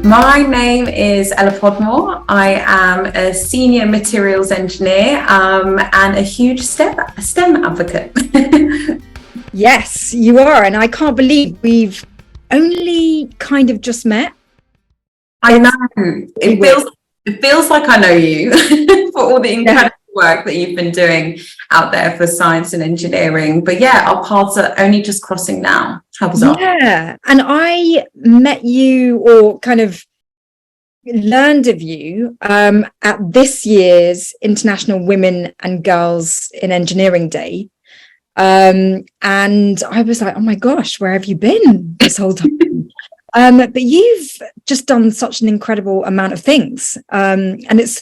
My name is Ella Podmore. I am a senior materials engineer and a huge STEM advocate. Yes, you are. And I can't believe we've only kind of just met. I know. It feels like I know you for all the incredible work that you've been doing out there for science and engineering. But yeah, our paths are only just crossing now. How bizarre. Yeah. And I met you, or kind of learned of you, at this year's International Women and Girls in Engineering Day. And I was like, oh my gosh, where have you been this whole time? But you've just done such an incredible amount of things. And it's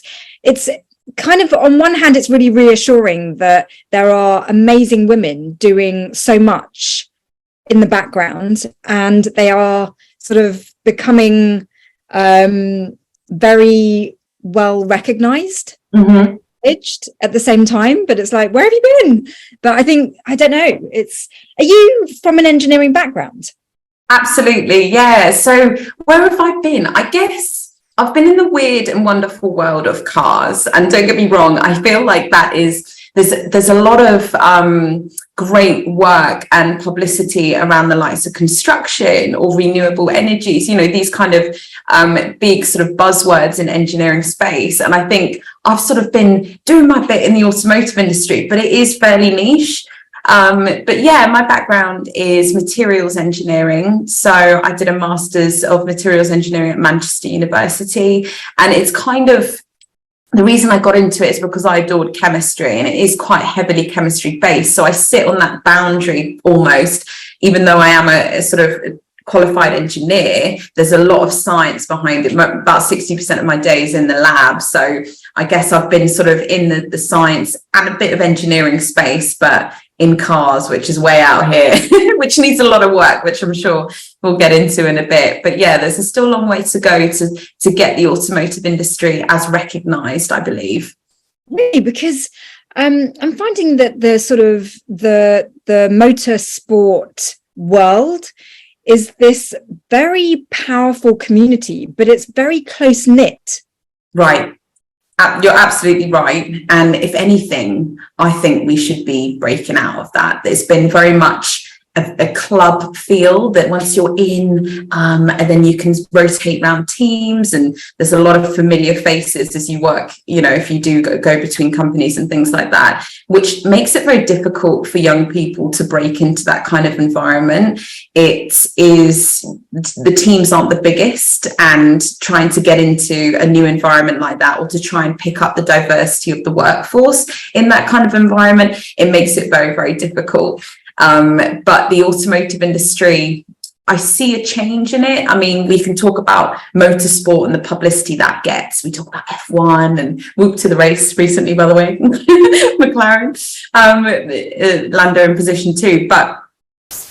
kind of, on one hand, it's really reassuring that there are amazing women doing so much in the background, and they are sort of becoming very well recognized. Mm-hmm. At the same time, but it's like, where have you been? But I don't know, are you from an engineering background? Absolutely, yeah. So where have I been? I guess I've been in the weird and wonderful world of cars, and don't get me wrong, I feel like there's a lot of great work and publicity around the likes of construction or renewable energies, these kind of big sort of buzzwords in engineering space. And I think I've sort of been doing my bit in the automotive industry, but it is fairly niche. But yeah, my background is materials engineering. So I did a master's of materials engineering at Manchester University, and it's kind of, the reason I got into it is because I adored chemistry, and it is quite heavily chemistry based. So I sit on that boundary almost, even though I am a sort of qualified engineer. There's a lot of science behind it. About 60% of my day is in the lab. So I guess I've been sort of in the science and a bit of engineering space, but in cars, which is way out here, which needs a lot of work, which I'm sure we'll get into in a bit. But yeah, there's still a long way to go to get the automotive industry as recognised, I believe. Really, because I'm finding that the sort of the motorsport world is this very powerful community, but it's very close knit. Right. You're absolutely right. And if anything, I think we should be breaking out of that. There's been very much a club feel that once you're in, and then you can rotate around teams, and there's a lot of familiar faces as you work, if you do go between companies and things like that, which makes it very difficult for young people to break into that kind of environment. It is, the teams aren't the biggest, and trying to get into a new environment like that, or to try and pick up the diversity of the workforce in that kind of environment, it makes it very, very difficult. But the automotive industry, I see a change in it. I mean, we can talk about motorsport and the publicity that gets. We talk about F1 and whoop to the race recently, by the way, McLaren, Lando in position 2. But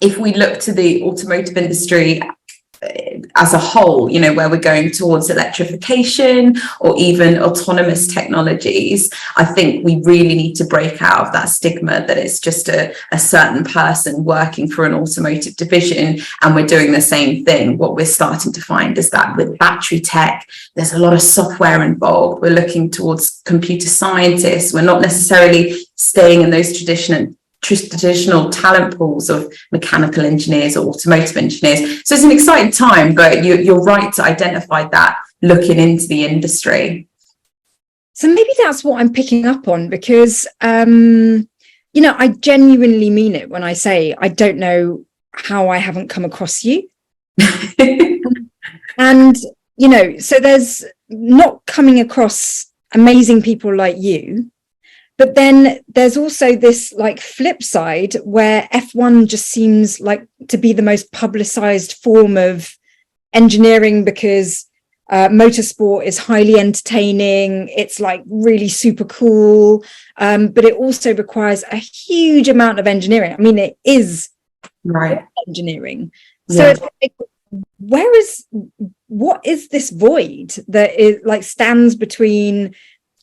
if we look to the automotive industry as a whole, where we're going towards electrification or even autonomous technologies, I think we really need to break out of that stigma that it's just a certain person working for an automotive division and we're doing the same thing. What we're starting to find is that with battery tech, there's a lot of software involved. We're looking towards computer scientists. We're not necessarily staying in those traditional talent pools of mechanical engineers or automotive engineers. So it's an exciting time, but you're right to identify that looking into the industry. So maybe that's what I'm picking up on, because, I genuinely mean it when I say I don't know how I haven't come across you. And, so there's not coming across amazing people like you. But then there's also this like flip side where F1 just seems like to be the most publicized form of engineering, because motorsport is highly entertaining. It's like really super cool. But it also requires a huge amount of engineering. I mean, it is right engineering. So it's like, what is this void that is like stands between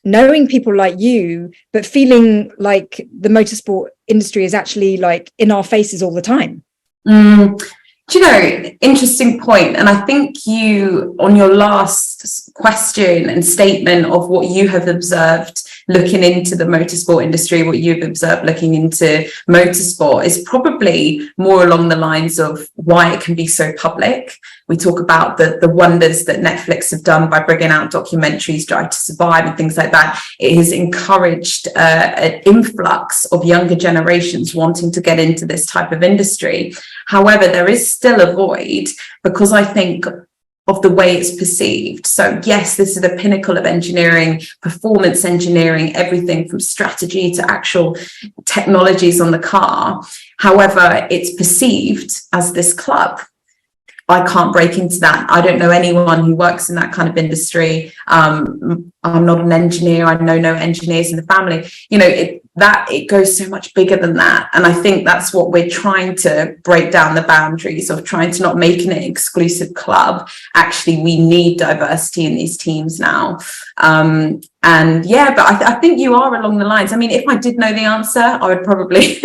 knowing people like you, but feeling like the motorsport industry is actually like in our faces all the time? Do Do you know, interesting point. And I think you, on your last question and statement of what you have observed looking into the motorsport industry, what you've observed looking into motorsport, is probably more along the lines of why it can be so public. We talk about the wonders that Netflix have done by bringing out documentaries, Drive to Survive and things like that. It has encouraged an influx of younger generations wanting to get into this type of industry. However, there is still a void because I think of the way it's perceived. So yes, this is the pinnacle of engineering, performance engineering, everything from strategy to actual technologies on the car. However, it's perceived as this club. I can't break into that. I don't know anyone who works in that kind of industry. I'm not an engineer. I know no engineers in the family. You know, it goes so much bigger than that. And I think that's what we're trying to break down the boundaries of, trying to not make it an exclusive club. Actually, we need diversity in these teams now. And yeah, but I think you are along the lines. I mean, if I did know the answer, I would probably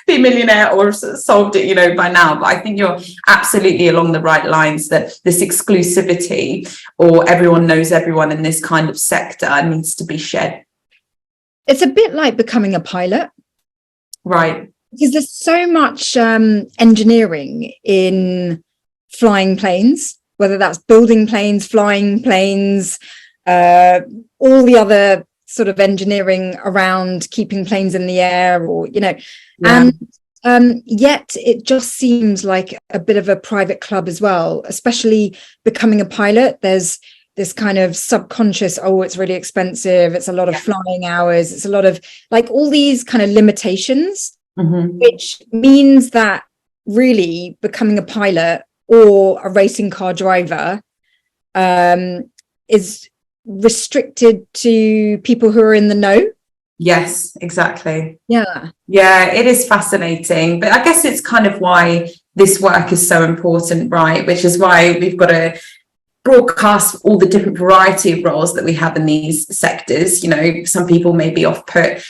be a millionaire or solved it, you know, by now. But I think you're absolutely along the right lines, that this exclusivity or everyone knows everyone in this kind of sector needs to be shed. It's a bit like becoming a pilot. Right. Because there's so much engineering in flying planes, whether that's building planes, flying planes, all the other sort of engineering around keeping planes in the air, or, you know, yeah. And yet it just seems like a bit of a private club as well, especially becoming a pilot. There's this kind of subconscious, oh, it's really expensive, it's a lot of flying hours, it's a lot of like all these kind of limitations, which means that really becoming a pilot or a racing car driver is restricted to people who are in the know. Yes, exactly. Yeah, it is fascinating, but I guess it's kind of why this work is so important, right? Which is why we've got to broadcast all the different variety of roles that we have in these sectors. You know, some people may be off put,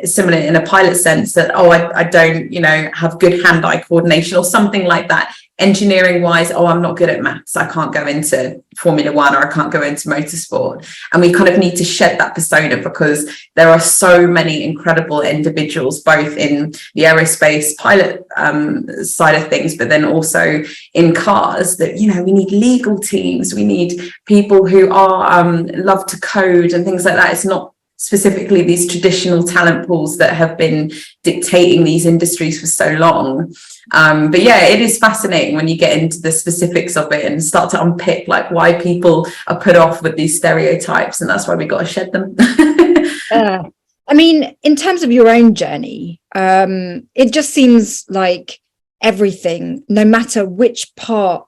similar in a pilot sense, that, oh, I don't, you know, have good hand-eye coordination or something like that. Engineering wise, oh, I'm not good at maths, I can't go into Formula One, or I can't go into motorsport. And we kind of need to shed that persona, because there are so many incredible individuals, both in the aerospace pilot side of things, but then also in cars, that, you know, we need legal teams, we need people who are love to code and things like that. It's not specifically these traditional talent pools that have been dictating these industries for so long. But yeah, it is fascinating when you get into the specifics of it and start to unpick like why people are put off with these stereotypes, and that's why we got to shed them. I mean, in terms of your own journey, it just seems like everything, no matter which part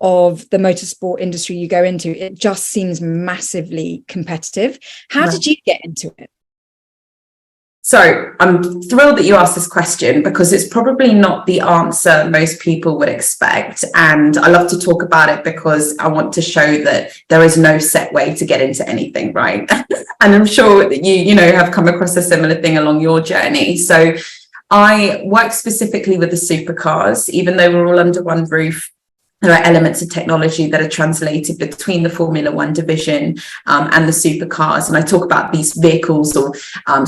of the motorsport industry you go into, it just seems massively competitive. How did you get into it? So I'm thrilled that you asked this question, because it's probably not the answer most people would expect. And I love to talk about it because I want to show that there is no set way to get into anything, right? And I'm sure that you know, have come across a similar thing along your journey. So I work specifically with the supercars, even though we're all under one roof. There are elements of technology that are translated between the Formula One division and the supercars. And I talk about these vehicles or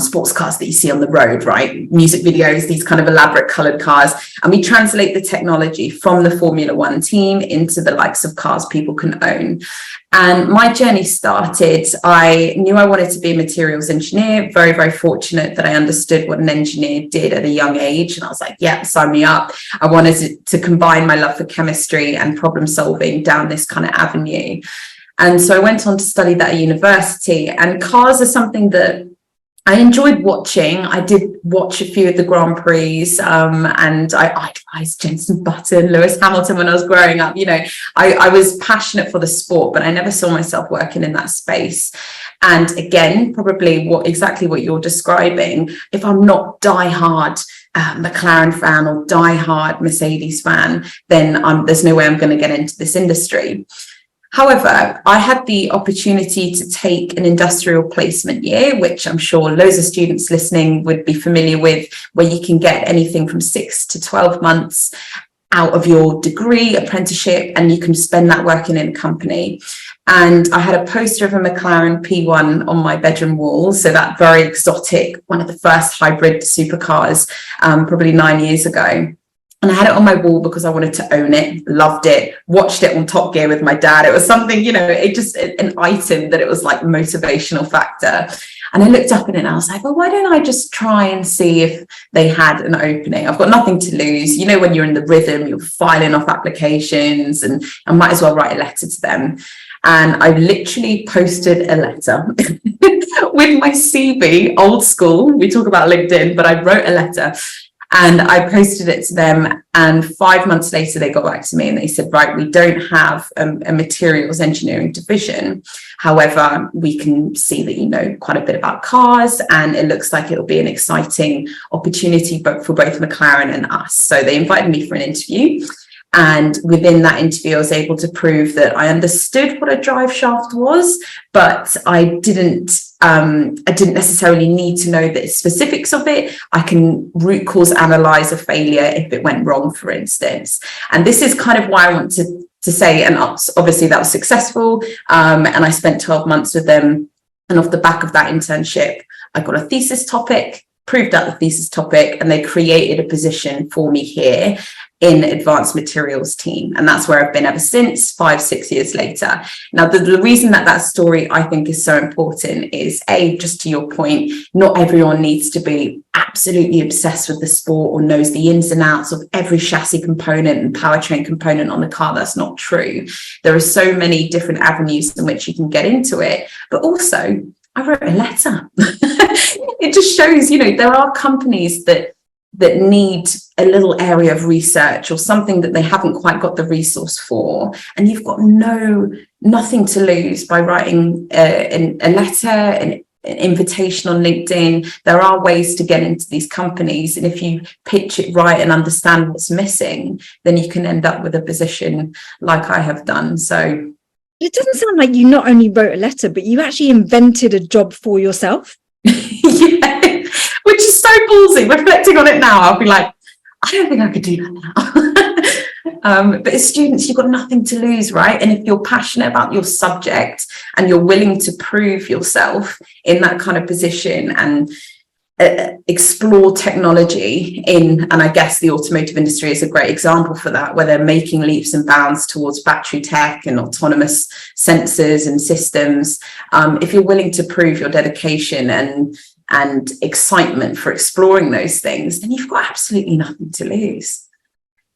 sports cars that you see on the road, right? Music videos, these kind of elaborate colored cars. And we translate the technology from the Formula One team into the likes of cars people can own. And my journey started, I knew I wanted to be a materials engineer. Very, very fortunate that I understood what an engineer did at a young age. And I was like, yeah, sign me up. I wanted to combine my love for chemistry and problem solving down this kind of avenue. And so I went on to study that at university. And cars are something that I enjoyed watching. I did watch a few of the Grand Prix, and I idolized Jenson Button, Lewis Hamilton when I was growing up. You know, I was passionate for the sport, but I never saw myself working in that space. And again, probably exactly what you're describing, if I'm not diehard McLaren fan or diehard Mercedes fan, then there's no way I'm going to get into this industry. However, I had the opportunity to take an industrial placement year, which I'm sure loads of students listening would be familiar with, where you can get anything from 6 to 12 months. out of your degree, apprenticeship, and you can spend that working in a company. And I had a poster of a McLaren P1 on my bedroom wall. So that very exotic, one of the first hybrid supercars, probably 9 years ago. And I had it on my wall because I wanted to own it, loved it, watched it on Top Gear with my dad. It was something, it just an item that it was like motivational factor. And I looked up at it and I was like, well, why don't I just try and see if they had an opening? I've got nothing to lose. When you're in the rhythm, you're filing off applications, and I might as well write a letter to them. And I literally posted a letter with my CV, old school. We talk about LinkedIn, but I wrote a letter. And I posted it to them, and 5 months later, they got back to me and they said, right, we don't have a materials engineering division. However, we can see that you know quite a bit about cars, and it looks like it'll be an exciting opportunity for both McLaren and us. So they invited me for an interview. And within that interview, I was able to prove that I understood what a drive shaft was, but I didn't necessarily need to know the specifics of it. I can root cause analyze a failure if it went wrong, for instance. And this is kind of why I want to say, and obviously that was successful. And I spent 12 months with them. And off the back of that internship, I got a thesis topic, proved out the thesis topic, and they created a position for me here in advanced materials team. And that's where I've been ever since, 5-6 years later. Now, the reason that story I think is so important is, just to your point, not everyone needs to be absolutely obsessed with the sport or knows the ins and outs of every chassis component and powertrain component on the car. That's not true. There are so many different avenues in which you can get into it. But also, I wrote a letter. It just shows, there are companies that need a little area of research or something that they haven't quite got the resource for, and you've got nothing to lose by writing a letter, an invitation on LinkedIn. There are ways to get into these companies, and if you pitch it right and understand what's missing, then you can end up with a position like I have done. So it doesn't sound like you not only wrote a letter, but you actually invented a job for yourself. Yeah, which is so ballsy. Reflecting on it now, I'll be like, I don't think I could do that now. But as students, you've got nothing to lose, right? And if you're passionate about your subject and you're willing to prove yourself in that kind of position and explore technology and I guess the automotive industry is a great example for that, where they're making leaps and bounds towards battery tech and autonomous sensors and systems. If you're willing to prove your dedication and excitement for exploring those things, then you've got absolutely nothing to lose.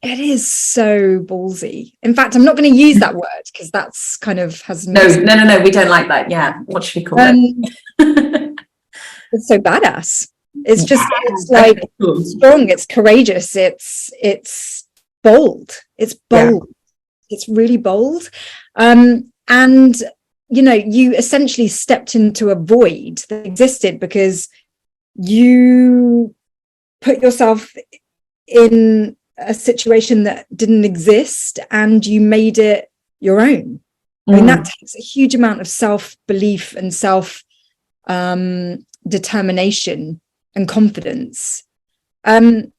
It is so ballsy. In fact, I'm not going to use that word because that's kind of has no, we don't like that. Yeah, what should we call it? It's so badass. It's just, it's like strong, it's courageous, it's bold, it's bold, it's really bold. And you essentially stepped into a void that existed because you put yourself in a situation that didn't exist and you made it your own. I mean, that takes a huge amount of self-belief and determination and confidence. I've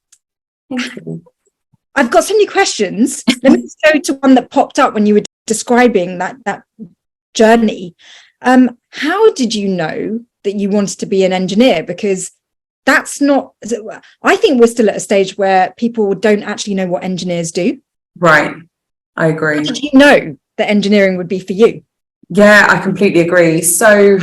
got so many questions. Let me go to one that popped up when you were describing that journey. How did you know that you wanted to be an engineer? Because that's not, I think we're still at a stage where people don't actually know what engineers do. Right, I agree. How did you know that engineering would be for you? Yeah, I completely agree. So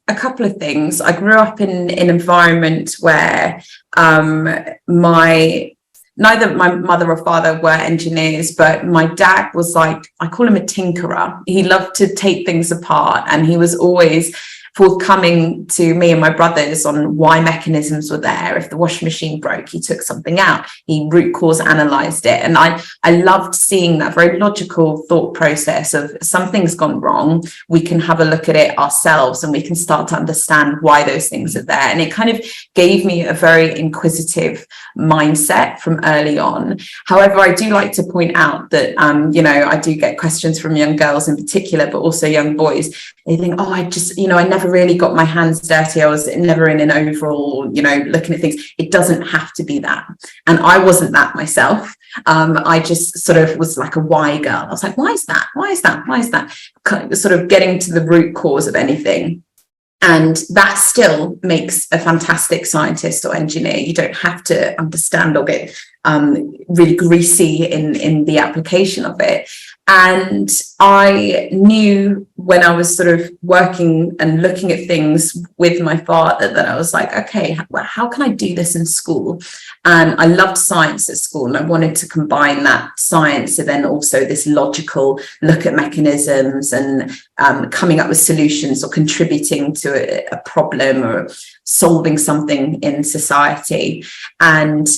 a couple of things. I grew up in an environment where neither my mother or father were engineers, but my dad was like, I call him a tinkerer. He loved to take things apart, and he was always forthcoming to me and my brothers on why mechanisms were there. If the washing machine broke, he took something out, he root cause analyzed it. And I loved seeing that very logical thought process of something's gone wrong, we can have a look at it ourselves and we can start to understand why those things are there. And it kind of gave me a very inquisitive mindset from early on. However, I do like to point out that, I do get questions from young girls in particular, but also young boys. They think, I never never really got my hands dirty. I was never in an overall, looking at things. It doesn't have to be that. And I wasn't that myself. I just sort of was like a why girl. I was like, why is that? Why is that? Why is that? Sort of getting to the root cause of anything. And that still makes a fantastic scientist or engineer. You don't have to understand or get really greasy in the application of it. And I knew when I was sort of working and looking at things with my father that I was like, okay, well, how can I do this in school? And I loved science at school, and I wanted to combine that science and then also this logical look at mechanisms and coming up with solutions or contributing to a problem or solving something in society. And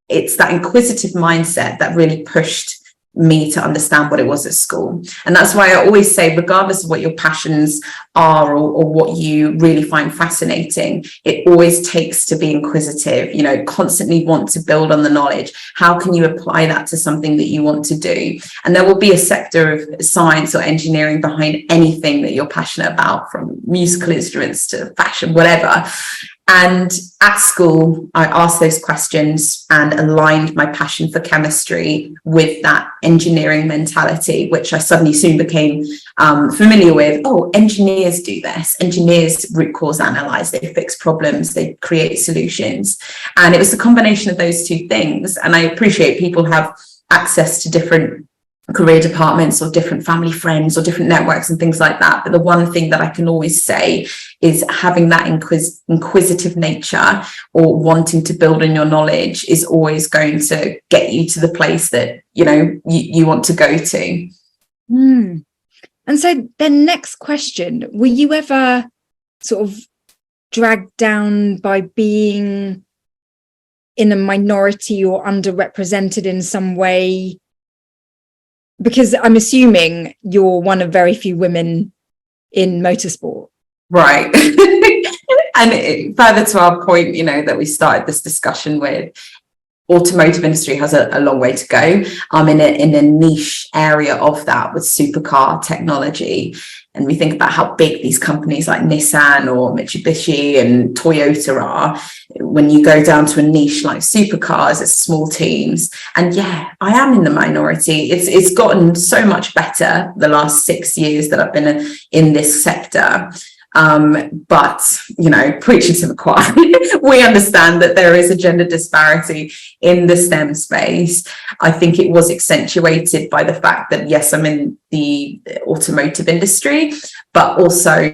it's that inquisitive mindset that really pushed me to understand what it was at school. And that's why I always say, regardless of what your passions are or what you really find fascinating, it always takes to be inquisitive, constantly want to build on the knowledge. How can you apply that to something that you want to do? And there will be a sector of science or engineering behind anything that you're passionate about, from musical instruments to fashion, whatever. And at school, I asked those questions and aligned my passion for chemistry with that engineering mentality, which I suddenly soon became familiar with. Oh, engineers do this. Engineers root cause analyze, they fix problems, they create solutions. And it was the combination of those two things. And I appreciate people have access to different career departments or different family friends or different networks and things like that. But the one thing that I can always say is having that inquisitive nature or wanting to build on your knowledge is always going to get you to the place that, you want to go to. And so then next question, were you ever sort of dragged down by being in a minority or underrepresented in some way? Because I'm assuming you're one of very few women in motorsport. Right. And further to our point, that we started this discussion with, automotive industry has a long way to go. In a niche area of that with supercar technology. And we think about how big these companies like Nissan or Mitsubishi and Toyota are. When you go down to a niche like supercars, it's small teams. And yeah, I am in the minority. It's gotten so much better the last 6 years that I've been in this sector. But preaching to the choir, we understand that there is a gender disparity in the STEM space. I think it was accentuated by the fact that, yes, I'm in the automotive industry, but also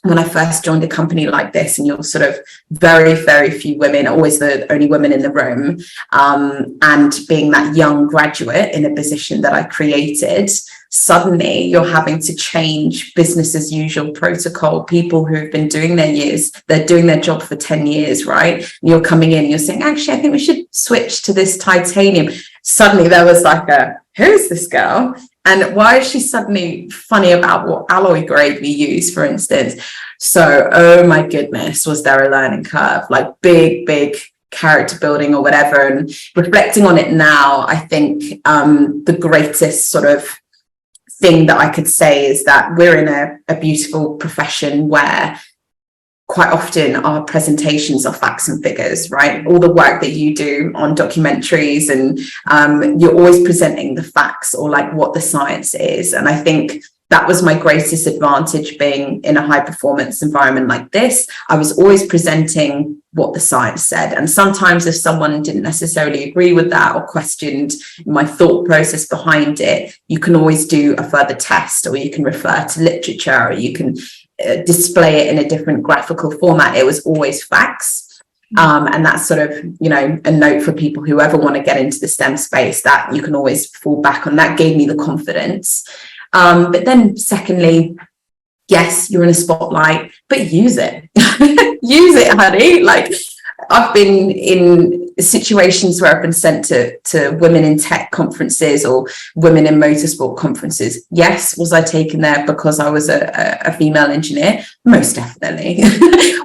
when I first joined a company like this, and you're sort of very, very few women, always the only women in the room, and being that young graduate in a position that I created, suddenly you're having to change business as usual protocol. People who have been doing they're doing their job for 10 years, right? And you're coming in, you're saying, actually, I think we should switch to this titanium. Suddenly there was like who's this girl? And why is she suddenly funny about what alloy grade we use, for instance? So, oh my goodness, was there a learning curve, like big character building or whatever. And reflecting on it now, I think the greatest sort of thing that I could say is that we're in a beautiful profession where quite often our presentations are facts and figures, right? All the work that you do on documentaries, and you're always presenting the facts or like what the science is. And I think that was my greatest advantage being in a high performance environment like this. I was always presenting what the science said. And sometimes if someone didn't necessarily agree with that or questioned my thought process behind it, you can always do a further test, or you can refer to literature, or you can display it in a different graphical format. It was always facts. And that's sort of, a note for people who ever want to get into the STEM space, that you can always fall back on. That gave me the confidence. But then secondly, yes, you're in a spotlight, but use it. Use it, honey. Like, I've been in situations where I've been sent to women in tech conferences or women in motorsport conferences. Yes, was I taken there because I was a female engineer? Most definitely.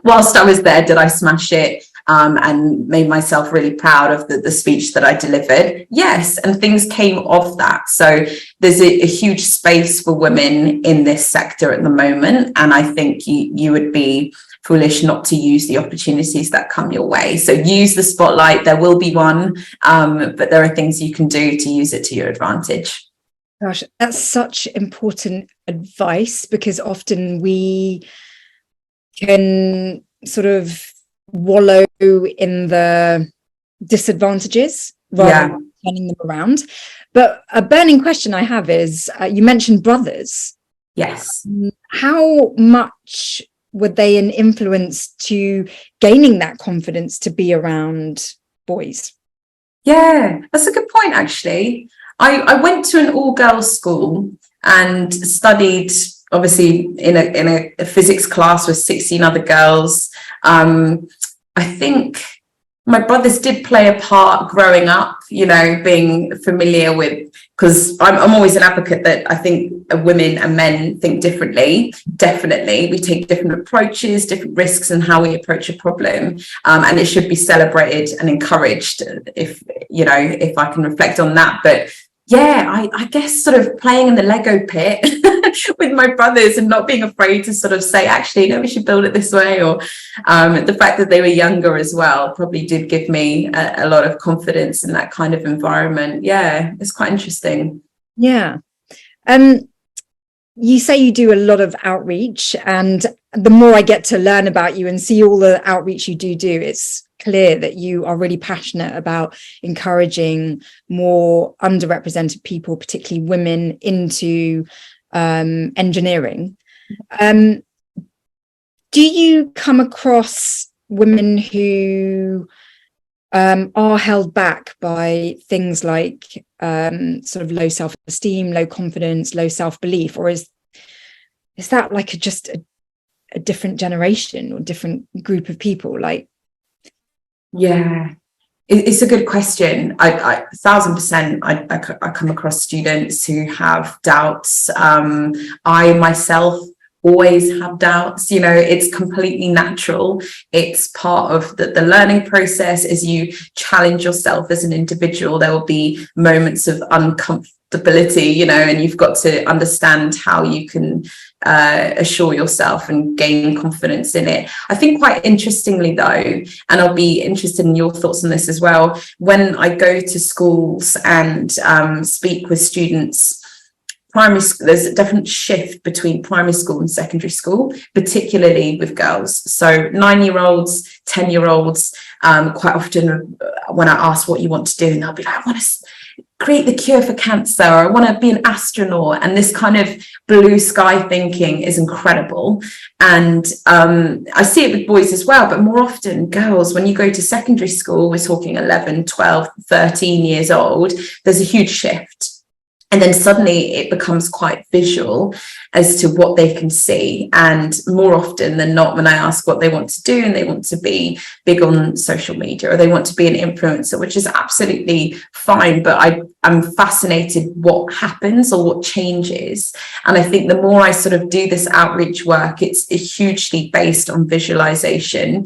Whilst I was there, did I smash it? and made myself really proud of the speech that I delivered. Yes, and things came of that. So there's a huge space for women in this sector at the moment, and I think you would be foolish not to use the opportunities that come your way. So use the spotlight. There will be one, but there are things you can do to use it to your advantage. Gosh, that's such important advice, because often we can sort of wallow in the disadvantages rather than turning them around. But a burning question I have is, you mentioned brothers. Yes. How much were they an influence to gaining that confidence to be around boys? Yeah, that's a good point, actually. I went to an all-girls school and studied, obviously, in a physics class with 16 other girls. I think my brothers did play a part growing up, being familiar with, because I'm always an advocate that I think women and men think differently. Definitely, we take different approaches, different risks in how we approach a problem, and it should be celebrated and encouraged. If I can reflect on that, but yeah, I guess sort of playing in the Lego pit with my brothers and not being afraid to sort of say, actually, no, we should build it this way. Or the fact that they were younger as well probably did give me a lot of confidence in that kind of environment. Yeah, it's quite interesting. Yeah. You say you do a lot of outreach, and the more I get to learn about you and see all the outreach you do, it's clear that you are really passionate about encouraging more underrepresented people, particularly women, into engineering. Do you come across women who are held back by things like sort of low self-esteem, low confidence, low self-belief, or is that like just a different generation or different group of people? Yeah, it's a good question. I 1,000%, I come across students who have doubts. I myself always have doubts. It's completely natural. It's part of the learning process. As you challenge yourself as an individual, there will be moments of uncomfortability, and you've got to understand how you can assure yourself and gain confidence in it. I think quite interestingly though, and I'll be interested in your thoughts on this as well, when I go to schools and speak with students, primary school, there's a definite shift between primary school and secondary school, particularly with girls. So 9-year-olds, 10-year-olds, quite often when I ask what you want to do, and they'll be like, I want to create the cure for cancer, or I want to be an astronaut. And this kind of blue sky thinking is incredible. And I see it with boys as well, but more often girls. When you go to secondary school, we're talking 11, 12, 13 years old, there's a huge shift. And then suddenly it becomes quite visual as to what they can see. And more often than not, when I ask what they want to do, and they want to be big on social media, or they want to be an influencer, which is absolutely fine. But I'm fascinated what happens or what changes. And I think the more I sort of do this outreach work, it's hugely based on visualization,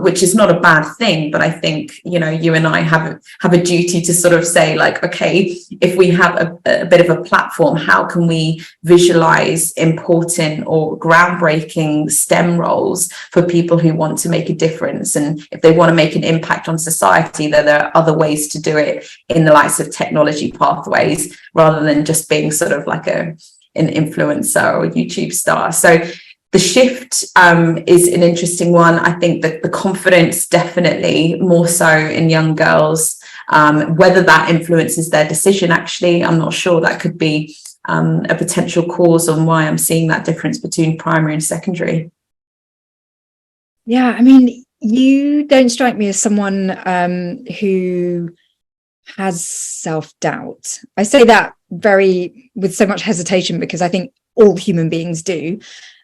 which is not a bad thing. But I think, you and I have a duty to sort of say, like, okay, if we have a bit of a platform, how can we visualize important or groundbreaking STEM roles for people who want to make a difference? And if they want to make an impact on society, there are other ways to do it in the likes of technology pathways, rather than just being sort of like an influencer or YouTube star. So the shift is an interesting one. I think that the confidence, definitely more so in young girls. Whether that influences their decision, actually, I'm not sure. That could be a potential cause on why I'm seeing that difference between primary and secondary. Yeah, I mean, you don't strike me as someone who has self-doubt. I say that with so much hesitation, because I think all human beings do.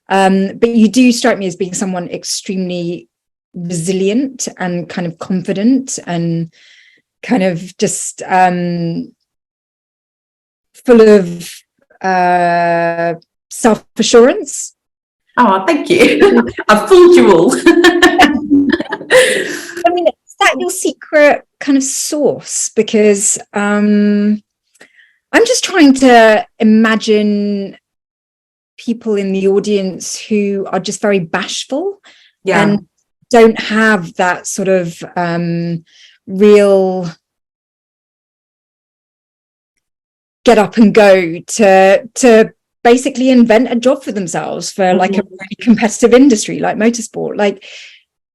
But you do strike me as being someone extremely resilient and kind of confident, and kind of just full of self-assurance. Oh, thank you. I've fooled you all. that your secret kind of sauce? Because I'm just trying to imagine people in the audience who are just very bashful and don't have that sort of real get up and go to basically invent a job for themselves for like a really competitive industry like motorsport. Like,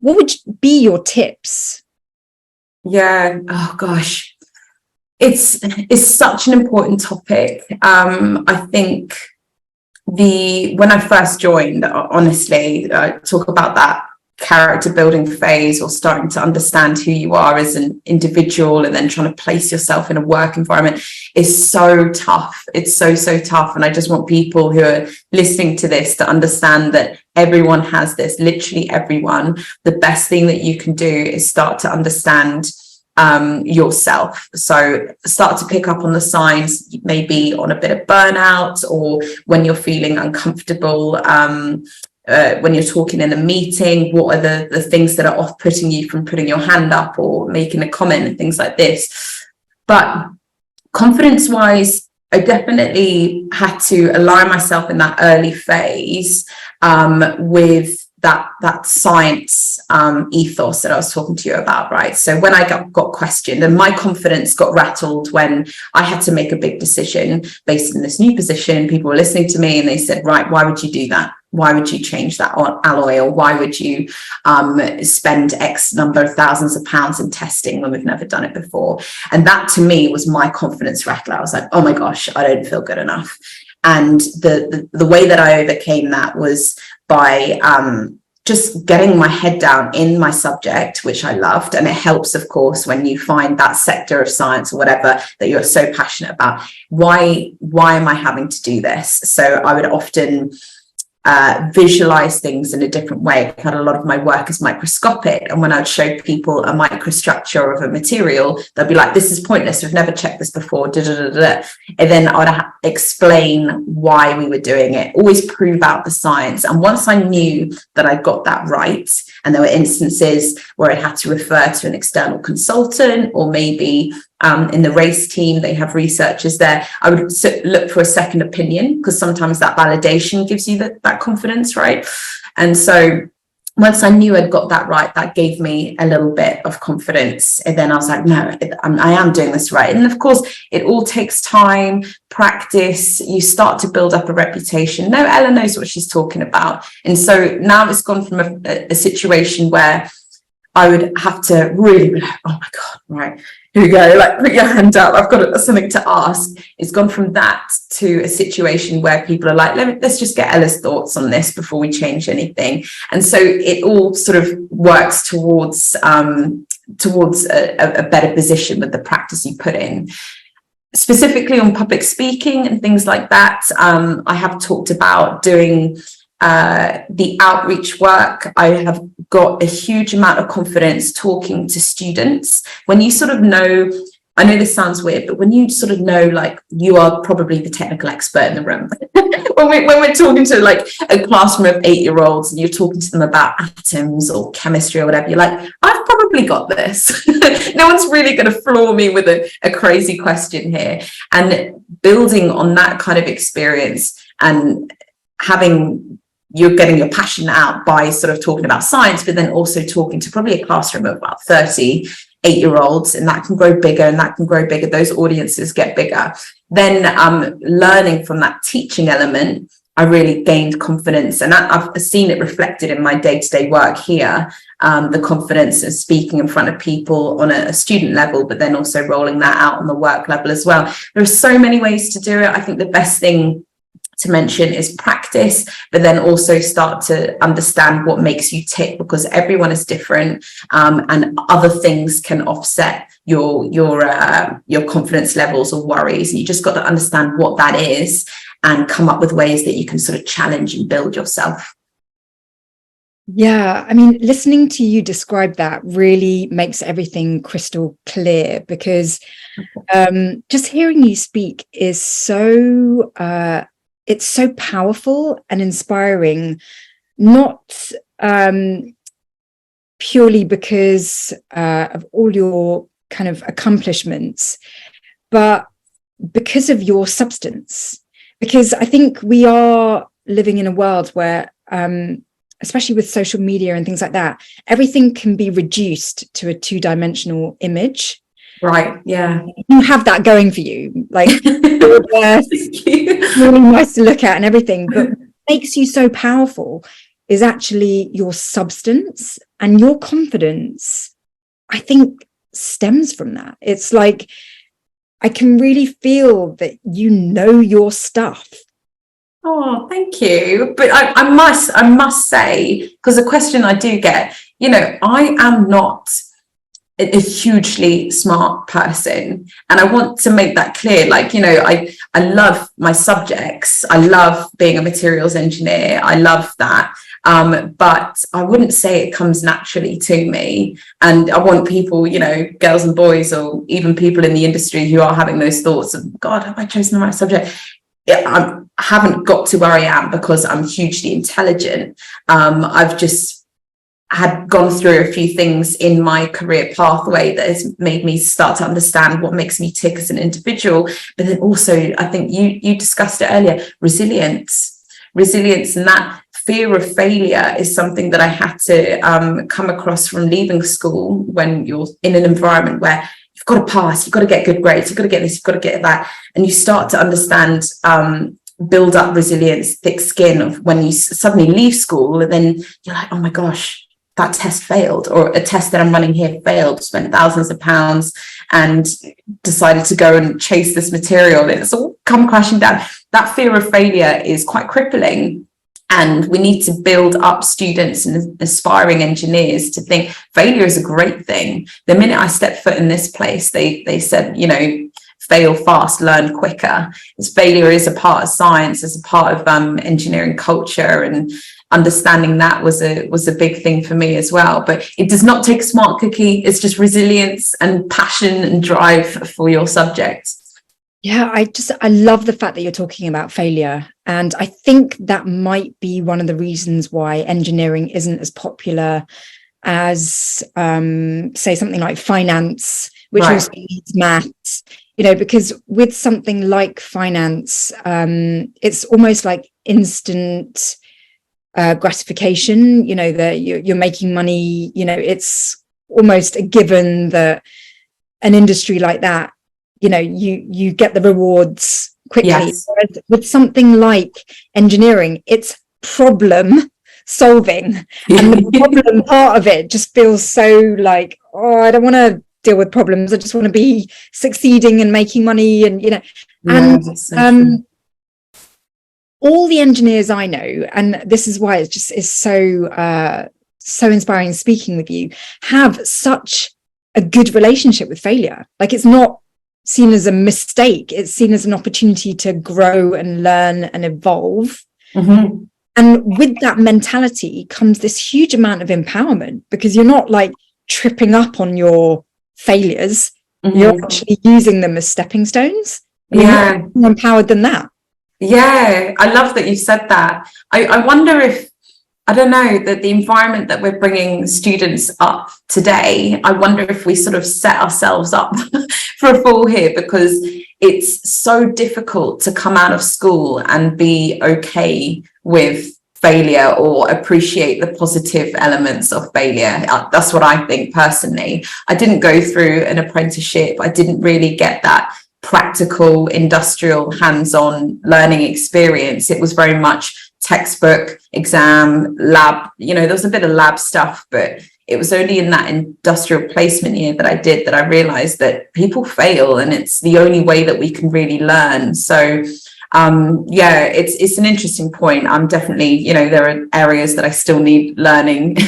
what would be your tips? Yeah. Oh gosh, it's such an important topic. I think when I first joined, honestly, I talk about that character building phase, or starting to understand who you are as an individual and then trying to place yourself in a work environment, is so tough. It's so tough. And I just want people who are listening to this to understand that everyone has this, literally everyone. The best thing that you can do is start to understand yourself. So start to pick up on the signs, maybe on a bit of burnout, or when you're feeling uncomfortable, when you're talking in a meeting, what are the things that are off-putting you from putting your hand up or making a comment and things like this. But confidence-wise, I definitely had to align myself in that early phase with that science ethos that I was talking to you about, right? So when I got questioned, and my confidence got rattled when I had to make a big decision based on this new position, people were listening to me and they said, right, why would you do that? Why would you change that alloy? Or why would you spend X number of thousands of pounds in testing when we've never done it before? And that to me was my confidence rattler. I was like, oh my gosh, I don't feel good enough. And the way that I overcame that was by just getting my head down in my subject, which I loved. And it helps, of course, when you find that sector of science or whatever that you're so passionate about. Why am I having to do this? So I would often visualize things in a different way. A lot of my work is microscopic, and when I'd show people a microstructure of a material, they'll be like, this is pointless, we've never checked this before, and then I'd explain why we were doing it, always prove out the science. And once I knew that I got that right, and there were instances where I had to refer to an external consultant, or maybe in the race team, they have researchers there, I would look for a second opinion, because sometimes that validation gives you that confidence, right? And so once I knew I'd got that right, that gave me a little bit of confidence. And then I was like, no, I am doing this right. And of course, it all takes time, practice. You start to build up a reputation. No, Ella knows what she's talking about. And so now it's gone from a situation where I would have to really be like, oh my God, right, here we go, like put your hand up, I've got something to ask. It's gone from that to a situation where people are like, let's just get Ella's thoughts on this before we change anything. And so it all sort of works towards a better position with the practice you put in. Specifically on public speaking and things like that, I have talked about doing the outreach work. I have got a huge amount of confidence talking to students. When you sort of know, I know this sounds weird, but when you sort of know, like, you are probably the technical expert in the room. when we're talking to like a classroom of 8-year-olds and you're talking to them about atoms or chemistry or whatever, you're like, I've probably got this. No one's really going to floor me with a crazy question here. And building on that kind of experience and you're getting your passion out by sort of talking about science, but then also talking to probably a classroom of about 30 8-year-olds, and that can grow bigger and that can grow bigger. Those audiences get bigger. Then learning from that teaching element, I really gained confidence, and I've seen it reflected in my day-to-day work here, the confidence of speaking in front of people on a student level, but then also rolling that out on the work level as well. There are so many ways to do it. I think the best thing to mention is practice, but then also start to understand what makes you tick, because everyone is different, and other things can offset your confidence levels or worries. And you just got to understand what that is and come up with ways that you can sort of challenge and build yourself. Yeah, I mean, listening to you describe that really makes everything crystal clear, because just hearing you speak is so it's so powerful and inspiring, not purely because of all your kind of accomplishments, but because of your substance. Because I think we are living in a world where, especially with social media and things like that, everything can be reduced to a two-dimensional image. Right. Yeah. You have that going for you, like really nice to look at and everything, but what makes you so powerful is actually your substance, and your confidence, I think, stems from that. It's like, I can really feel that you know your stuff. Oh, thank you. But I must say, because the question I do get, I am not a hugely smart person, and I want to make that clear. Like, I love my subjects. I love being a materials engineer. I love that. But I wouldn't say it comes naturally to me. And I want people, girls and boys, or even people in the industry who are having those thoughts of, God, have I chosen the right subject? I haven't got to where I am because I'm hugely intelligent. I've just had gone through a few things in my career pathway that has made me start to understand what makes me tick as an individual. But then also, I think you discussed it earlier, resilience, and that fear of failure is something that I had to come across from leaving school, when you're in an environment where you've got to pass, you've got to get good grades, you've got to get this, you've got to get that. And you start to understand, build up resilience, thick skin of when you suddenly leave school, and then you're like, oh my gosh, that test failed, or a test that I'm running here failed, spent thousands of pounds and decided to go and chase this material. It's all come crashing down. That fear of failure is quite crippling. And we need to build up students and aspiring engineers to think failure is a great thing. The minute I stepped foot in this place, they said, fail fast, learn quicker. Failure is a part of science, is a part of engineering culture, and understanding that was a big thing for me as well. But it does not take a smart cookie. It's just resilience and passion and drive for your subject. Yeah, I love the fact that you're talking about failure. And I think that might be one of the reasons why engineering isn't as popular as, say, something like finance, which also needs maths, because with something like finance, it's almost like instant gratification, that you're making money, it's almost a given that an industry like that, you get the rewards quickly. Yes. Whereas with something like engineering, it's problem solving, and the problem part of it just feels so like, oh, I don't want to deal with problems. I just want to be succeeding and making money, and all the engineers I know, and this is why it's so inspiring speaking with you, have such a good relationship with failure. Like, it's not seen as a mistake, it's seen as an opportunity to grow and learn and evolve. Mm-hmm. And with that mentality comes this huge amount of empowerment, because you're not like tripping up on your failures. Mm-hmm. You're actually using them as stepping stones. Yeah, more empowered than that. Yeah, I love that you said that. I wonder if, I don't know, that the environment that we're bringing students up today, I wonder if we sort of set ourselves up for a fall here, because it's so difficult to come out of school and be okay with failure or appreciate the positive elements of failure. That's what I think personally. I didn't go through an apprenticeship. I didn't really get that practical, industrial, hands-on learning experience. It was very much textbook, exam, lab, there was a bit of lab stuff, but it was only in that industrial placement year that I did that I realized that people fail, and it's the only way that we can really learn. So it's an interesting point. I'm definitely, there are areas that I still need learning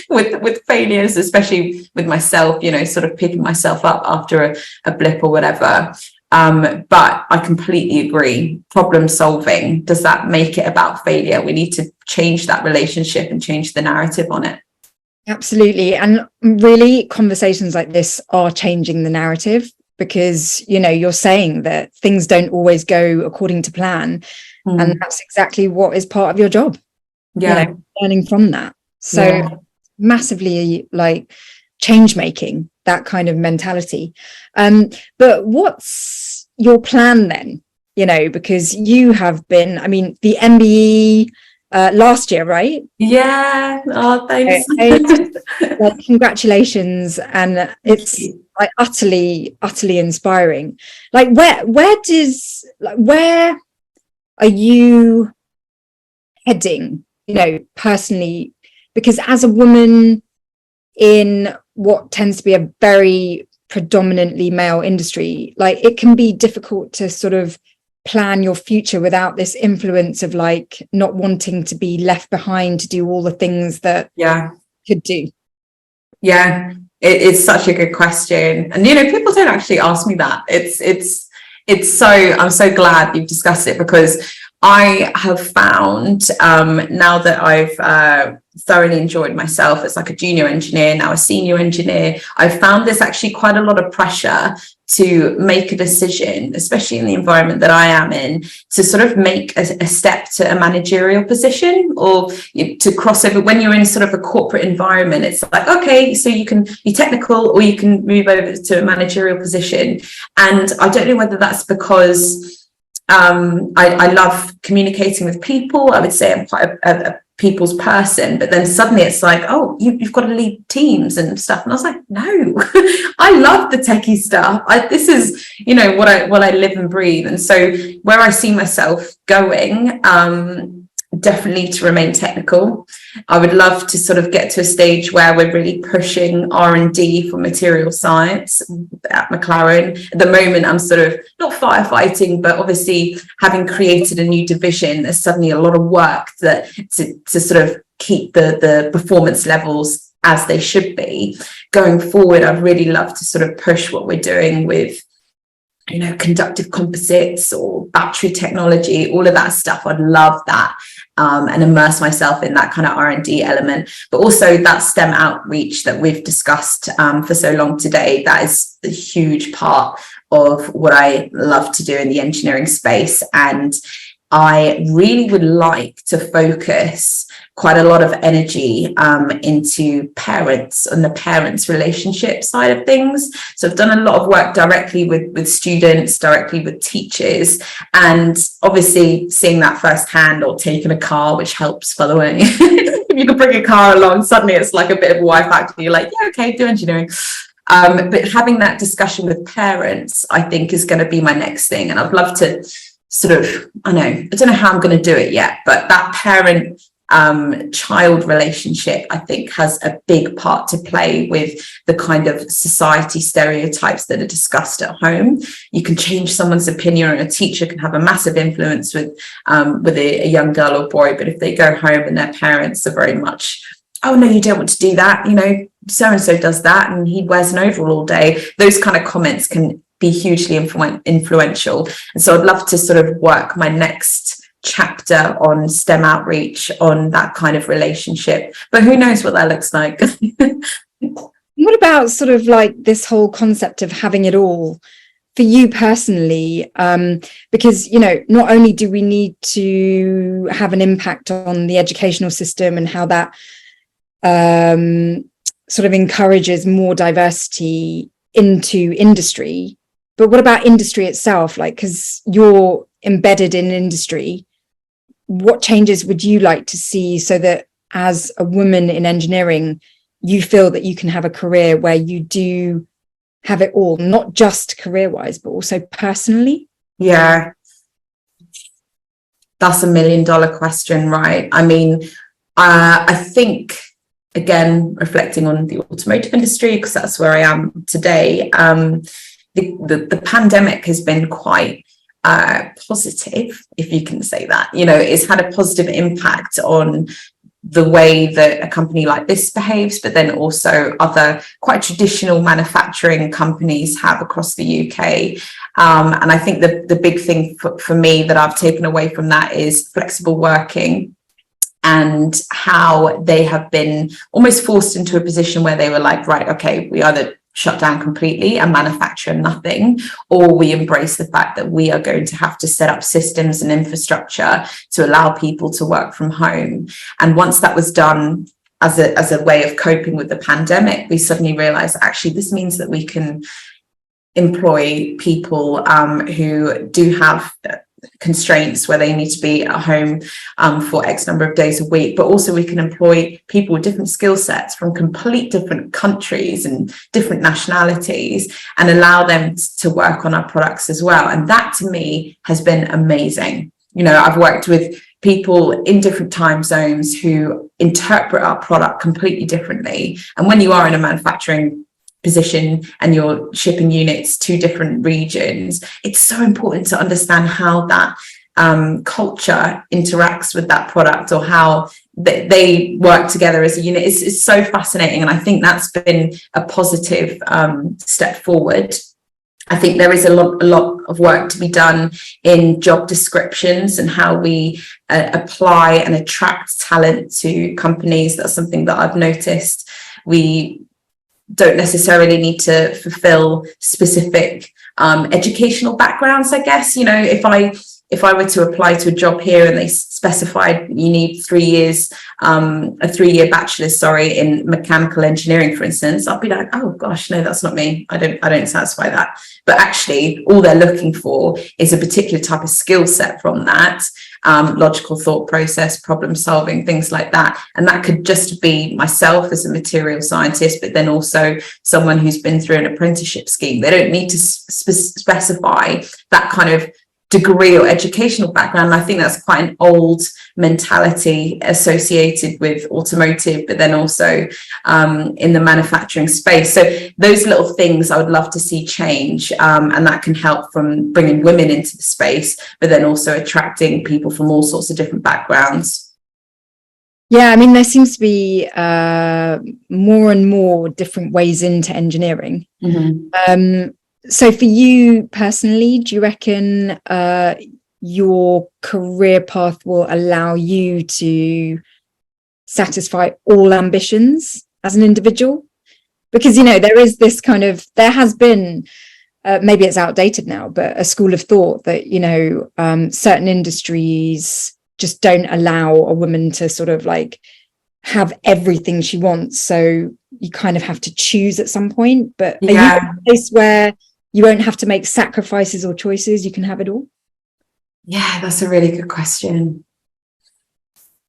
with failures, especially with myself, sort of picking myself up after a blip or whatever. But I completely agree. Problem solving, does that make it about failure? We need to change that relationship and change the narrative on it. Absolutely. And really, conversations like this are changing the narrative, because, you're saying that things don't always go according to plan. And that's exactly what is part of your job. Learning from that. So massively like change making, that kind of mentality. But what's your plan then? You know, because you have been, I mean, the MBE last year, right? Yeah. Oh, thanks. Like, congratulations, and it's like utterly inspiring. Like, where are you heading, you know, personally? Because as a woman in what tends to be a very predominantly male industry, like, it can be difficult to sort of plan your future without this influence of like not wanting to be left behind to do all the things that could do. Yeah, it's such a good question. And, you know, people don't actually ask me that. It's so, I'm so glad you've discussed it, because I have found, now that I've thoroughly enjoyed myself as like a junior engineer, now a senior engineer, I've found there's actually quite a lot of pressure to make a decision, especially in the environment that I am in, to sort of make a step to a managerial position, or to cross over. When you're in sort of a corporate environment, it's like, okay, so you're technical, or you can move over to a managerial position. And I don't know whether that's because I love communicating with people. I would say I'm quite a people's person, but then suddenly it's like, oh, you've got to lead teams and stuff. And I was like, no, I love the techie stuff. This is, you know, what I live and breathe. And so where I see myself going, definitely to remain technical. I would love to sort of get to a stage where we're really pushing R&D for material science at McLaren. At the moment, I'm sort of not firefighting, but obviously having created a new division, there's suddenly a lot of work that to sort of keep the performance levels as they should be. Going forward, I'd really love to sort of push what we're doing with, you know, conductive composites or battery technology, all of that stuff. I'd love that, and immerse myself in that kind of R&D element. But also that STEM outreach that we've discussed for so long today, that is a huge part of what I love to do in the engineering space. And I really would like to focus quite a lot of energy into parents and the parents relationship side of things. So I've done a lot of work directly with students, directly with teachers, and obviously seeing that firsthand, or taking a car, which helps, by the way. If you can bring a car along, suddenly it's like a bit of a Y factor. You're like, yeah, okay, do engineering. But having that discussion with parents, I think, is going to be my next thing. And I'd love to sort of, I don't know how I'm going to do it yet, but that parent child relationship, I think, has a big part to play with the kind of society stereotypes that are discussed at home. You can change someone's opinion, and a teacher can have a massive influence with a young girl or boy, but if they go home and their parents are very much, oh no, you don't want to do that, you know, so and so does that and he wears an overall all day, those kind of comments can be hugely influential. And so I'd love to sort of work my next chapter on STEM outreach, on that kind of relationship, but who knows what that looks like. What about sort of like this whole concept of having it all for you personally? Because, you know, not only do we need to have an impact on the educational system and how that sort of encourages more diversity into industry, but what about industry itself? Like, because you're embedded in industry, what changes would you like to see so that as a woman in engineering, you feel that you can have a career where you do have it all, not just career-wise, but also personally? Yeah, that's $1 million question, right? I mean, I think, again, reflecting on the automotive industry, because that's where I am today, the pandemic has been quite positive, if you can say that. You know, it's had a positive impact on the way that a company like this behaves, but then also other quite traditional manufacturing companies have across the UK. And I think the big thing for me that I've taken away from that is flexible working, and how they have been almost forced into a position where they were like, right, okay, we either shut down completely and manufacture nothing, or we embrace the fact that we are going to have to set up systems and infrastructure to allow people to work from home. And once that was done, as a way of coping with the pandemic, we suddenly realized actually this means that we can employ people who do have constraints where they need to be at home for X number of days a week, but also we can employ people with different skill sets from complete different countries and different nationalities and allow them to work on our products as well. And that to me has been amazing. You know, I've worked with people in different time zones who interpret our product completely differently. And when you are in a manufacturing position and you're shipping units to different regions, it's so important to understand how that culture interacts with that product, or how they work together as a unit. It's so fascinating, and I think that's been a positive step forward. I think there is a lot of work to be done in job descriptions and how we apply and attract talent to companies. That's something that I've noticed. We don't necessarily need to fulfill specific educational backgrounds, I guess. You know, if I were to apply to a job here and they specified you need 3 years, a 3-year bachelor's, in mechanical engineering, for instance, I'd be like, oh gosh, no, that's not me. I don't satisfy that. But actually, all they're looking for is a particular type of skill set from that, logical thought process, problem solving, things like that. And that could just be myself as a material scientist, but then also someone who's been through an apprenticeship scheme. They don't need to specify that kind of degree or educational background. And I think that's quite an old mentality associated with automotive, but then also in the manufacturing space. So those little things I would love to see change, and that can help from bringing women into the space, but then also attracting people from all sorts of different backgrounds. Yeah, I mean, there seems to be more and more different ways into engineering. Mm-hmm. So for you personally, do you reckon your career path will allow you to satisfy all ambitions as an individual? Because, you know, there is this there has been, maybe it's outdated now, but a school of thought that, you know, certain industries just don't allow a woman to sort of like have everything she wants. So you kind of have to choose at some point. But are you in a place where you won't have to make sacrifices or choices? You can have it all? Yeah, that's a really good question.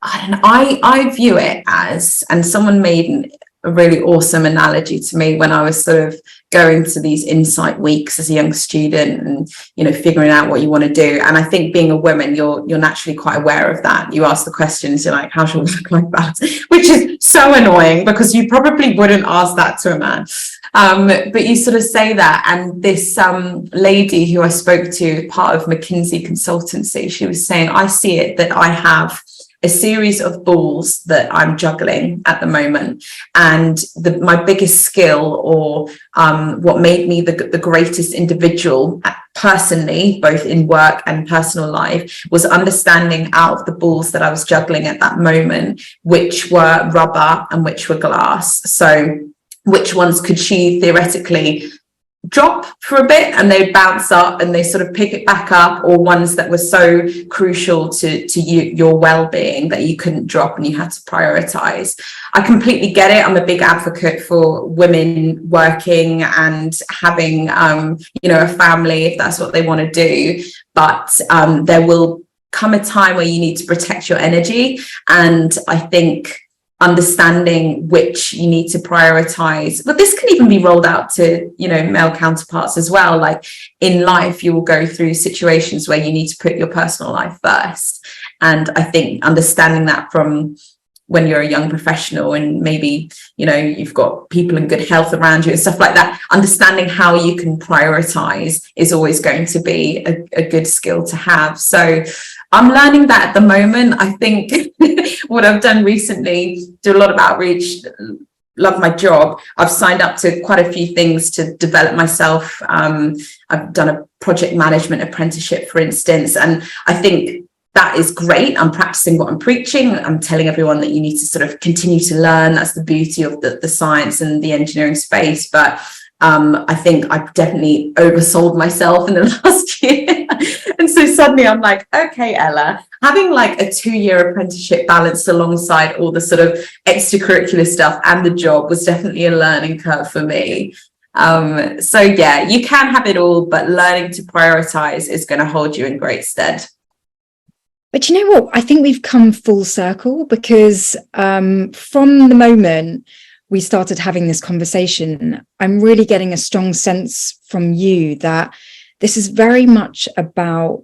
I don't know. I view it as, and someone made a really awesome analogy to me when I was sort of going to these insight weeks as a young student and, you know, figuring out what you want to do. And I think being a woman, you're naturally quite aware of that. You ask the questions, you're like, how should we look like that? Which is so annoying because you probably wouldn't ask that to a man. But you sort of say that. And this lady who I spoke to, part of McKinsey consultancy, she was saying, I see it that I have a series of balls that I'm juggling at the moment. And my biggest skill, or what made me the greatest individual personally, both in work and personal life, was understanding out of the balls that I was juggling at that moment, which were rubber and which were glass. So which ones could she theoretically drop for a bit and they bounce up and they sort of pick it back up, or ones that were so crucial to your well-being that you couldn't drop and you had to prioritize. I completely get it. I'm a big advocate for women working and having you know, a family if that's what they want to do, but there will come a time where you need to protect your energy. And I think understanding which you need to prioritize, but this can even be rolled out to, you know, male counterparts as well. Like in life, you will go through situations where you need to put your personal life first. And I think understanding that from when you're a young professional and maybe, you know, you've got people in good health around you and stuff like that, understanding how you can prioritize is always going to be a good skill to have. So I'm learning that at the moment. I think what I've done recently, do a lot of outreach, love my job. I've signed up to quite a few things to develop myself. I've done a project management apprenticeship, for instance, and I think that is great. I'm practicing what I'm preaching. I'm telling everyone that you need to sort of continue to learn. That's the beauty of the science and the engineering space. But I think I definitely oversold myself in the last year. And so suddenly I'm like, okay, Ella, having like a 2-year apprenticeship balanced alongside all the sort of extracurricular stuff and the job was definitely a learning curve for me. So yeah, you can have it all, but learning to prioritize is going to hold you in great stead. But you know what? I think we've come full circle, because from the moment we started having this conversation, I'm really getting a strong sense from you that this is very much about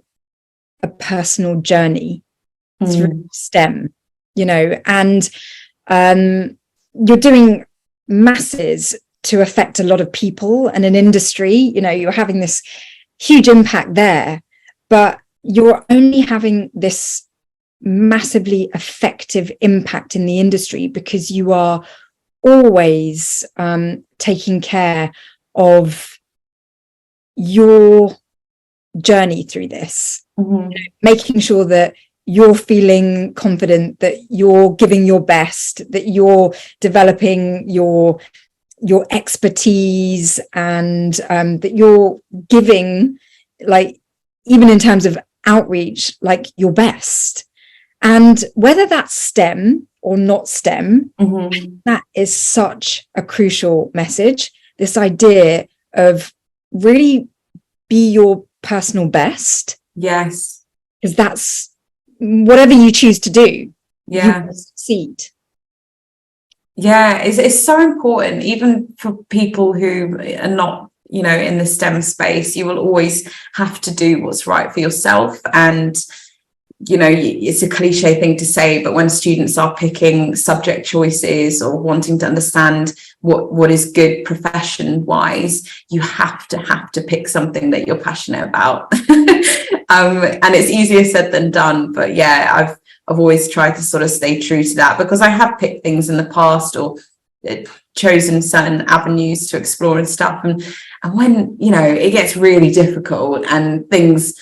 a personal journey through STEM, you know, and you're doing masses to affect a lot of people and an industry. You know, you're having this huge impact there, but you're only having this massively effective impact in the industry because you are always taking care of your journey through this, making sure that you're feeling confident, that you're giving your best, that you're developing your expertise, and that you're giving, like, even in terms of outreach, like your best. And whether that's STEM or not STEM, that is such a crucial message. This idea of really be your personal best. Yes. Because that's whatever you choose to do, yeah, you succeed. Yeah, it's so important, even for people who are not, you know, in the STEM space. You will always have to do what's right for yourself. And, you know, it's a cliche thing to say, but when students are picking subject choices or wanting to understand what is good profession wise, you have to pick something that you're passionate about. And it's easier said than done. But yeah, I've always tried to sort of stay true to that, because I have picked things in the past or chosen certain avenues to explore and stuff. And when, you know, it gets really difficult and things,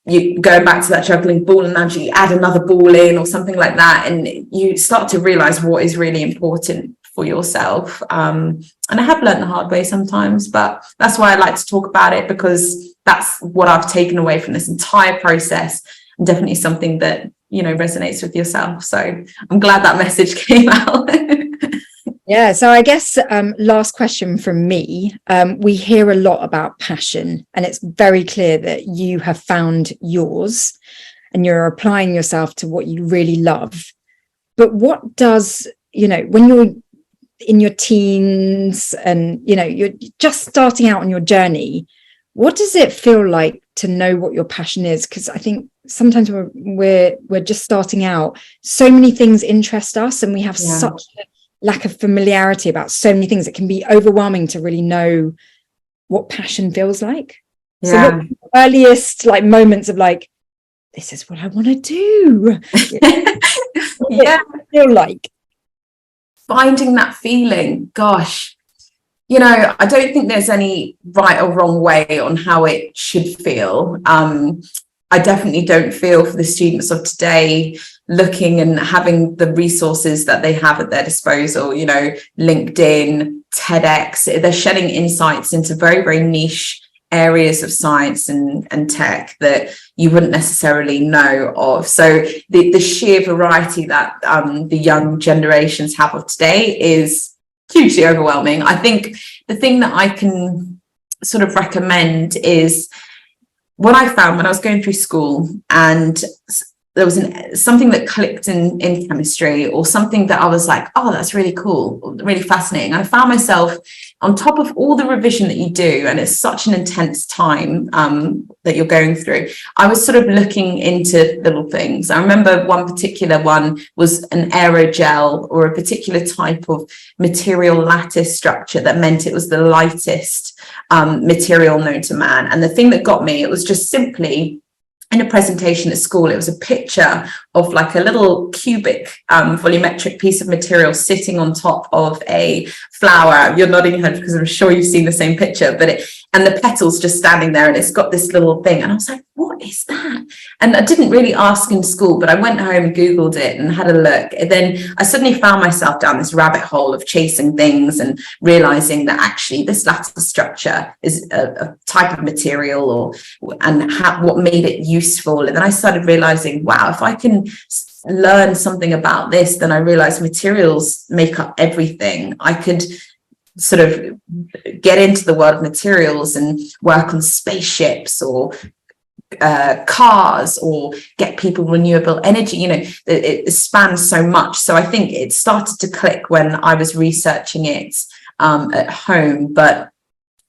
you go back to that juggling ball analogy, you add another ball in or something like that, and you start to realize what is really important for yourself. And I have learned the hard way sometimes, but that's why I like to talk about it, because that's what I've taken away from this entire process, and definitely something that, you know, resonates with yourself. So I'm glad that message came out. Yeah, so I guess last question from me. We hear a lot about passion, and it's very clear that you have found yours and you're applying yourself to what you really love. But what does, you know, when you're in your teens and, you know, you're just starting out on your journey, what does it feel like to know what your passion is? Because I think sometimes we're just starting out. So many things interest us, and we have such a lack of familiarity about so many things. It can be overwhelming to really know what passion feels like. So what are the earliest like moments of like, this is what I want to do? Yeah, feel like finding that feeling, gosh, you know, I don't think there's any right or wrong way on how it should feel. I definitely don't feel for the students of today looking and having the resources that they have at their disposal, you know, LinkedIn, TEDx, they're shedding insights into very, very niche areas of science and tech that you wouldn't necessarily know of. So the sheer variety that the young generations have of today is hugely overwhelming. I think the thing that I can sort of recommend is what I found when I was going through school, and there was something that clicked in chemistry, or something that I was like, oh, that's really cool, really fascinating. I found myself on top of all the revision that you do, and it's such an intense time that you're going through. I was sort of looking into little things. I remember one particular one was an aerogel, or a particular type of material lattice structure that meant it was the lightest material known to man. And the thing that got me, it was just simply in a presentation at school, it was a picture of like a little cubic volumetric piece of material sitting on top of a flower. You're nodding your head because I'm sure you've seen the same picture, but and the petal's just standing there and it's got this little thing. And I was like, what is that? And I didn't really ask in school, but I went home and Googled it and had a look. And then I suddenly found myself down this rabbit hole of chasing things and realizing that actually this lattice structure is a type of material and what made it useful. And then I started realizing, wow, if I can learn something about this, then I realized materials make up everything. I could sort of get into the world of materials and work on spaceships or cars or get people renewable energy. You know, it spans so much. So I think it started to click when I was researching it at home, but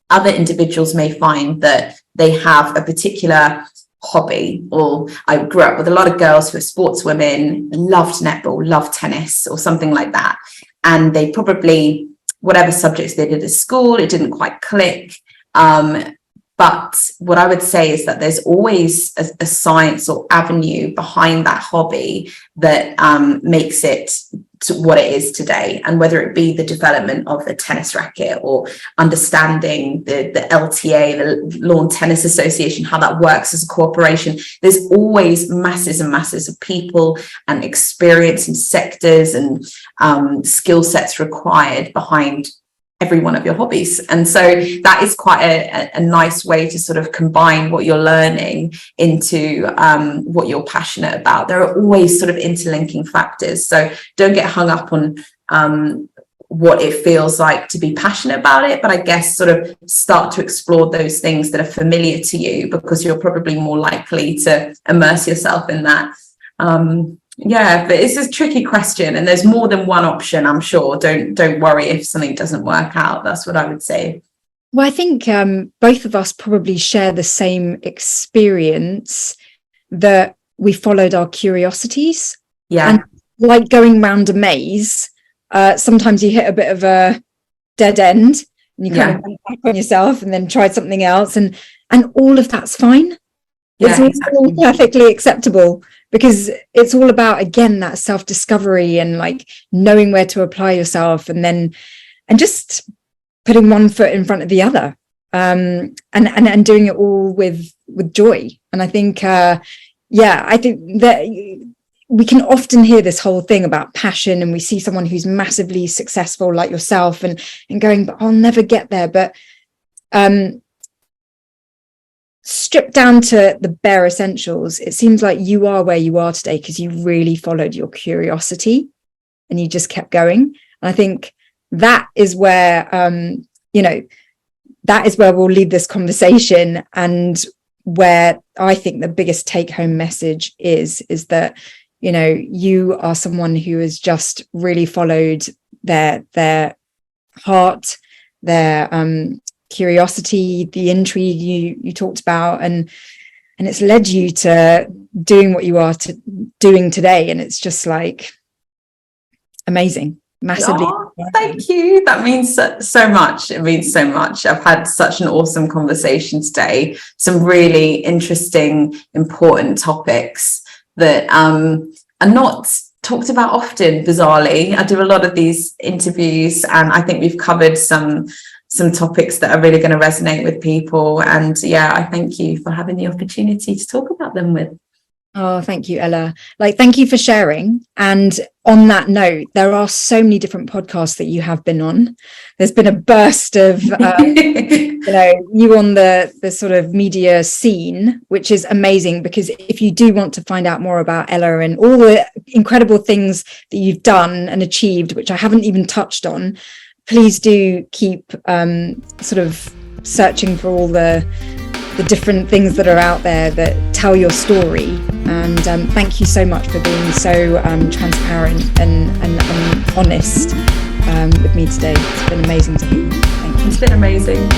other individuals may find that they have a particular hobby, or I grew up with a lot of girls who are sportswomen, loved netball, loved tennis or something like that, and they probably, whatever subjects they did at school, it didn't quite click. But what I would say is that there's always a science or avenue behind that hobby that makes it to what it is today. And whether it be the development of a tennis racket or understanding the LTA, the Lawn Tennis Association, how that works as a corporation, there's always masses and masses of people and experience and sectors and skill sets required behind every one of your hobbies. And so that is quite a nice way to sort of combine what you're learning into what you're passionate about. There are always sort of interlinking factors. So don't get hung up on what it feels like to be passionate about it, but I guess sort of start to explore those things that are familiar to you, because you're probably more likely to immerse yourself in that. Yeah, but it's a tricky question, and there's more than one option, I'm sure. Don't worry if something doesn't work out. That's what I would say. Well, I think both of us probably share the same experience, that we followed our curiosities. Yeah. And like going round a maze, sometimes you hit a bit of a dead end and you kind of went back on yourself and then tried something else, and all of that's fine. It's all perfectly acceptable, because it's all about, again, that self-discovery and like knowing where to apply yourself, and just putting one foot in front of the other, and doing it all with joy. And I think I think that we can often hear this whole thing about passion, and we see someone who's massively successful like yourself and going, but I'll never get there. But stripped down to the bare essentials, it seems like you are where you are today because you really followed your curiosity and you just kept going. And I think that is where that is where we'll leave this conversation, and where I think the biggest take-home message is that, you know, you are someone who has just really followed their heart, their curiosity, the intrigue you talked about, and it's led you to doing what you are doing today. And it's just like amazing, massively. Oh, thank you. That means so much. It means so much. I've had such an awesome conversation today. Some really interesting, important topics that are not talked about often, bizarrely. I do a lot of these interviews, and I think we've covered some topics that are really going to resonate with people. And yeah, I thank you for having the opportunity to talk about them with. Oh, thank you, Ella. Thank you for sharing. And on that note, there are so many different podcasts that you have been on. There's been a burst of, you on the sort of media scene, which is amazing, because if you do want to find out more about Ella and all the incredible things that you've done and achieved, which I haven't even touched on, please do keep sort of searching for all the different things that are out there that tell your story. And thank you so much for being so transparent and honest with me today. It's been amazing to hear. Thank you. It's been amazing.